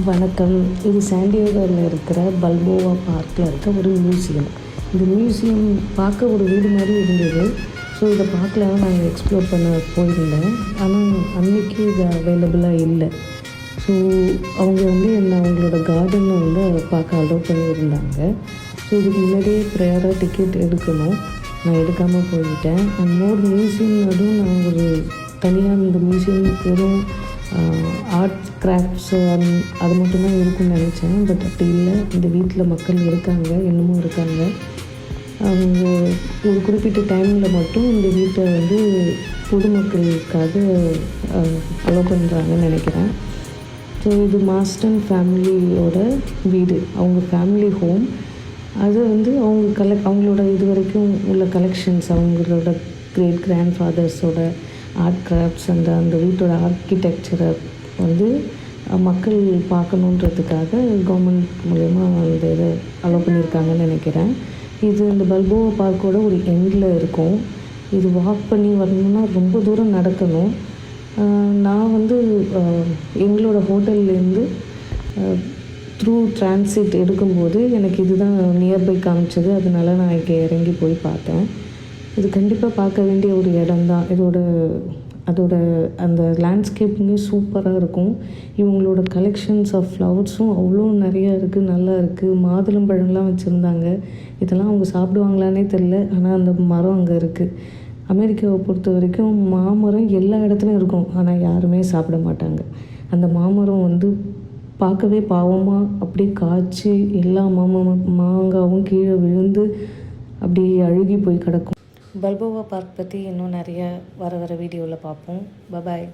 வணக்கம். இது சாண்டியோவில் இருக்கிற பல்போவா பார்க்கில் இருக்க ஒரு மியூசியம். இந்த மியூசியம் பார்க்க ஒரு வீடு மாதிரி இருந்தது. ஸோ இதை பார்க்கலாம் நாங்கள் எக்ஸ்ப்ளோர் பண்ண போயிருந்தேன். ஆனால் அன்றைக்கி இது அவைலபிளாக இல்லை. ஸோ அவங்க என்னை அவங்களோட கார்டனில் பார்க்க அலோவ் பண்ணியிருந்தாங்க. ஸோ இதுக்கு முன்னாடியே ப்ரையராக டிக்கெட் எடுக்கணும். நான் எடுக்காமல் போயிட்டேன். அண்ட் மோர் மியூசியம் அதுவும் நான் ஒரு தனியாக இந்த மியூசியம் வெறும் ஆர்ட் கிராஃப்ட்ஸ் அது மட்டும்தான் இருக்குன்னு நினச்சேன். பட் அப்படி இல்லை. இந்த வீட்டில் மக்கள் இருக்காங்க, இன்னமும் இருக்காங்க. அவங்க ஒரு குறிப்பிட்ட டைமில் மட்டும் இந்த வீட்டை பொதுமக்களுக்காக அலோவ் பண்ணுறாங்கன்னு நினைக்கிறேன். ஸோ இது மாஸ்டன் ஃபேமிலியோட வீடு, அவங்க ஃபேமிலி ஹோம். அது அவங்களோட இது வரைக்கும் உள்ள கலெக்ஷன்ஸ், அவங்களோட கிரேட் கிராண்ட் ஃபாதர்ஸோட ஆர்ட் கிராஃப்ட்ஸ் அந்த வீட்டோட ஆர்கிடெக்சரை மக்கள் பார்க்கணுன்றதுக்காக கவர்மெண்ட் மூலயமா இந்த இதை அலோவ் பண்ணியிருக்காங்கன்னு நினைக்கிறேன். இது இந்த பல்போவா பார்க்கோட ஒரு எண்டில் இருக்கும். இது வாக் பண்ணி வரணுன்னா ரொம்ப தூரம் நடக்கணும். நான் எங்களோட ஹோட்டல்லேருந்து த்ரூ டிரான்சிட் எடுக்கும்போது எனக்கு இதுதான் நியர்பை காமிச்சது. அதனால நான் இங்கே இறங்கி போய் பார்த்தேன். இது கண்டிப்பாக பார்க்க வேண்டிய ஒரு இடம் தான். அதோட அந்த லேண்ட்ஸ்கேப்புமே சூப்பராக இருக்கும். இவங்களோட கலெக்ஷன்ஸ் ஆஃப் ஃப்ளவர்ஸும் அவ்வளோ நிறையா இருக்குது, நல்லா இருக்குது. மாதுளம்பழம்லாம் வச்சுருந்தாங்க. இதெல்லாம் அவங்க சாப்பிடுவாங்களானே தெரில. ஆனால் அந்த மரம் அங்கே இருக்குது. அமெரிக்காவை பொறுத்த வரைக்கும் மாமரம் எல்லா இடத்துலையும் இருக்கும், ஆனால் யாருமே சாப்பிட மாட்டாங்க. அந்த மாமரம் பார்க்கவே பாவமாக அப்படியே காய்ச்சி எல்லா மாங்காவும் கீழே விழுந்து அப்படியே அழுகி போய் கிடக்கும். பல்போவா பார்க் பற்றி இன்னும் நிறைய வர வீடியோவில் பார்ப்போம். பாய்.